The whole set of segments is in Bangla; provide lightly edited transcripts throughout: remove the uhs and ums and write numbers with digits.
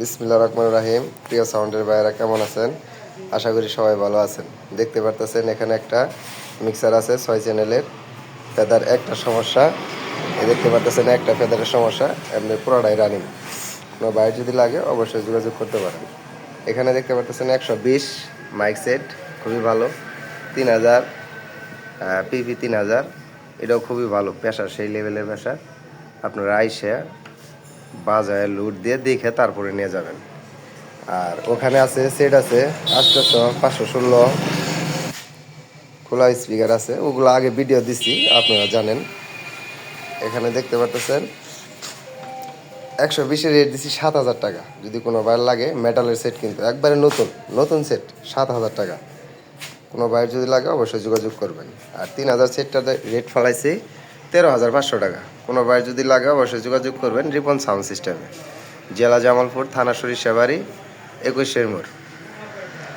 বিসমিল্লাহির রহমানির রহিম। প্রিয় সাউন্ডের ভাইয়েরা কেমন আছেন? আশা করি সবাই ভালো আছেন। দেখতে পারতেছেন এখানে একটা মিক্সার আছে 6 চ্যানেলের। ফেদার একটা সমস্যা, দেখতে পারতেছেন একটা ফেদারের সমস্যা, এমনি পুরোটাই রানিং। কোনো বাইর যদি লাগে অবশ্যই যোগাযোগ করতে পারেন। এখানে দেখতে পারতেছেন 120 মাইক সেট, খুবই ভালো। 3000 পিভি 3000, এটাও খুবই ভালো প্রেশার, সেই লেভেলের প্রেশার। আপনারা আইসে বাজারে লুট দিয়ে দেখে তারপরে নিয়ে যাবেন। আর ওখানে আছে সেট আছে 800, 516 খোলা স্পিকার আছে, ওগুলো আগে ভিডিও দিছি, আপনারা জানেন। এখানে দেখতে পারতেছেন 120-এর রেট দিছি 7000 টাকা। যদি কোনো বার লাগে মেটালের সেট, কিন্তু একবারে নতুন নতুন সেট 7000 টাকা। কোনো বাইর যদি লাগে অবশ্যই যোগাযোগ করবেন। আর 3000 সেটটার রেট ফলাইছি 13500 টাকা। কোনো বাইর যদি লাগে অবশ্যই যোগাযোগ করবেন। রিপন সাউন্ড সিস্টেমে, জেলা জামালপুর, থানা সরিষাবাড়ি, 21 মোড়।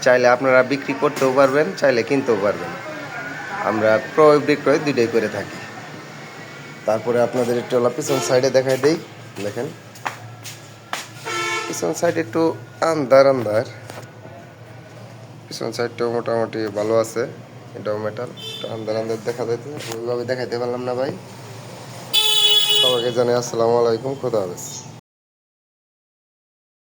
চাইলে আপনারা বিক্রি করতেও পারবেন, চাইলে কিনতেও পারবেন। আমরা ক্রয় বিক্রয় দুইটাই করে থাকি। তারপরে আপনাদের একটু পিছন সাইডে দেখাই দেই। দেখেন পিছন সাইড একটু আন্ধার আন্ধার, পিছন সাইডটাও মোটামুটি ভালো আছে। এটাও মেটাল, একটু আন্ধার আন্ধার দেখা যাইতে, ওইভাবে দেখাইতে পারলাম না ভাই। সবাইকে জানাই আসসালামু আলাইকুম, খোদা হাফেজ।